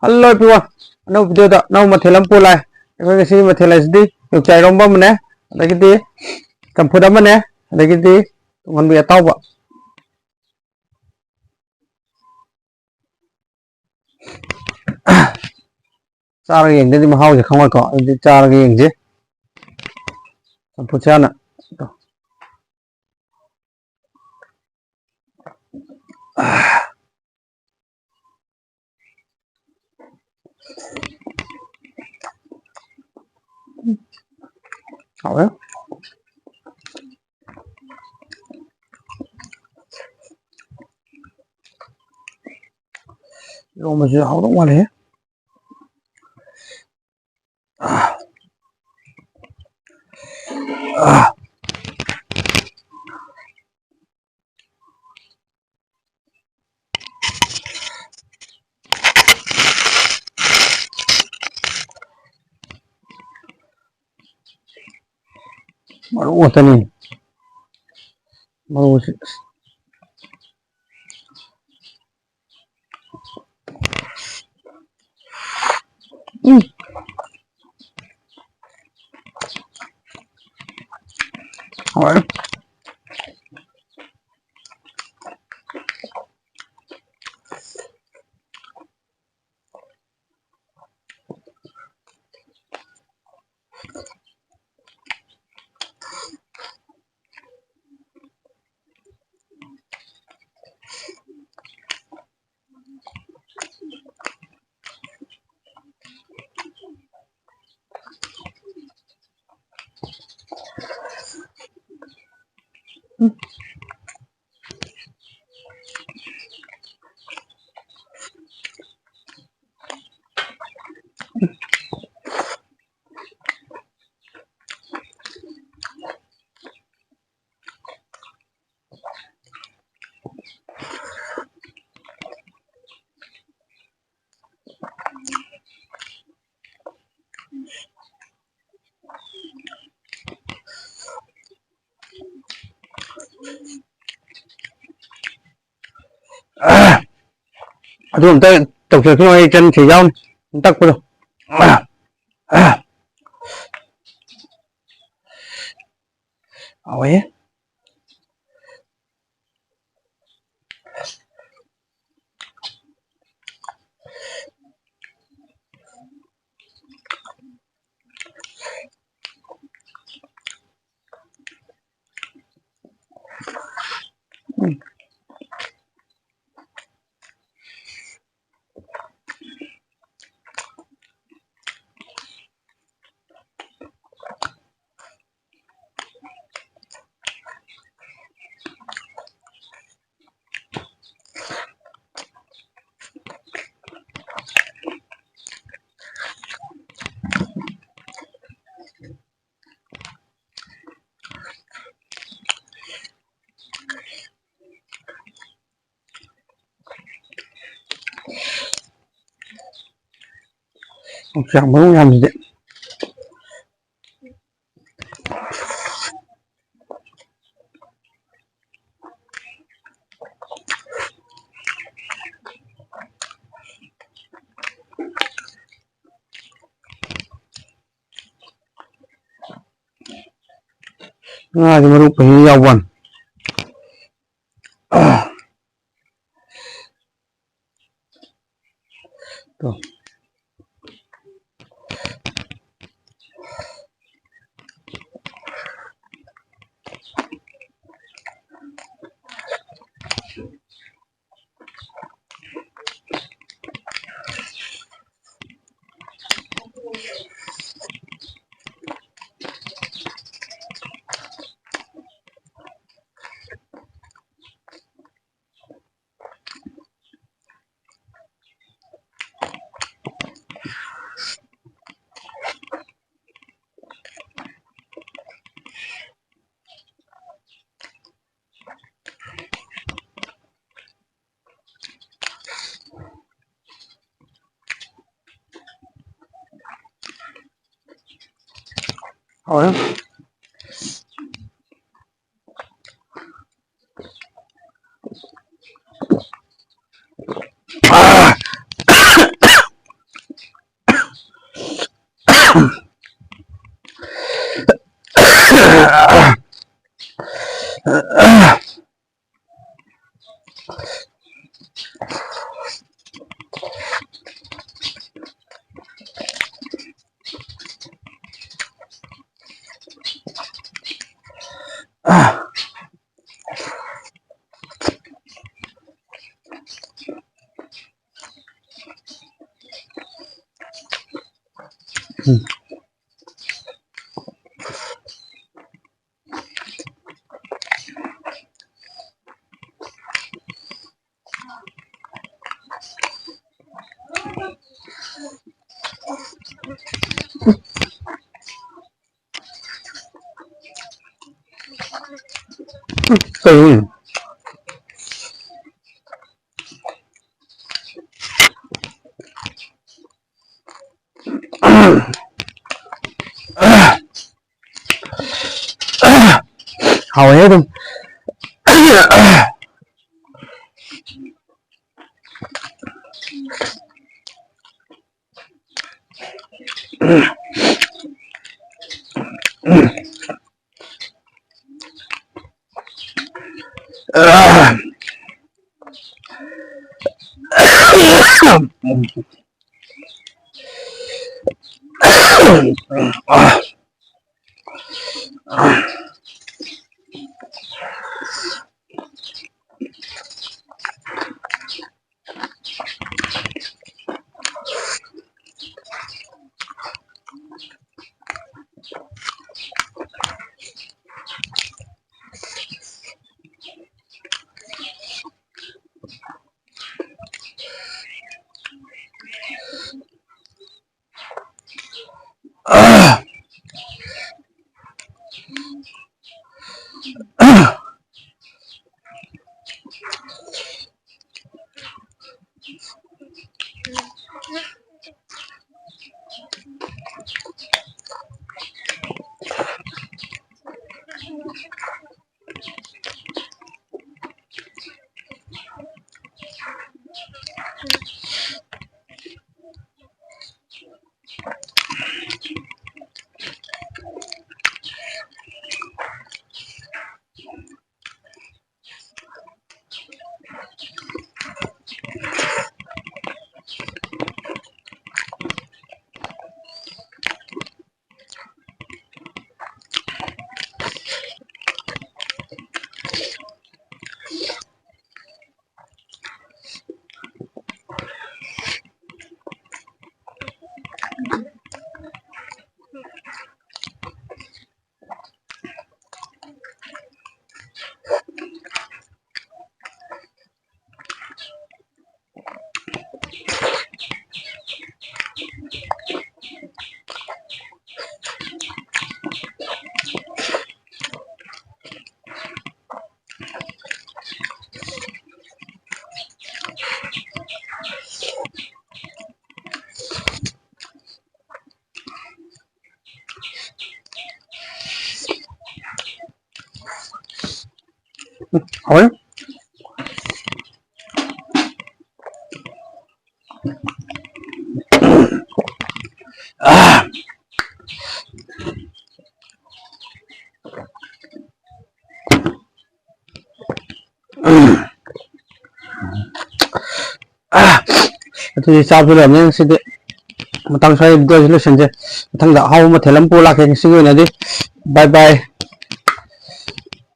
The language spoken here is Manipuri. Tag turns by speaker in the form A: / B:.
A: Hello everyone. No video da no mathelam pulai. Ko si mathelai sdi Yongchak Eromba mane adagidi kampuda mane adagidi Tunghanbi Ataoba. Chara yeng de mahau je khangoi ko di chara yeng je. Kampuchana. Hảo đấy. Rồi mà chưa hảo đúng qua đấy. Baru wata ni. Baru Hảo đấy. Aduh, entar tập sự khi chân chỉ dao tắc rồi. Ấy. Chẳng muốn làm gì đấy. Thì mà lúc phải giao quần. Tuh. Rồi. hầu hết luôn. Hỏi thì sao bây giờ mình sẽ tăng xoay đôi solution chứ thằng đã hao một thể lắm cô lạc cái sinh người này đi bye bye.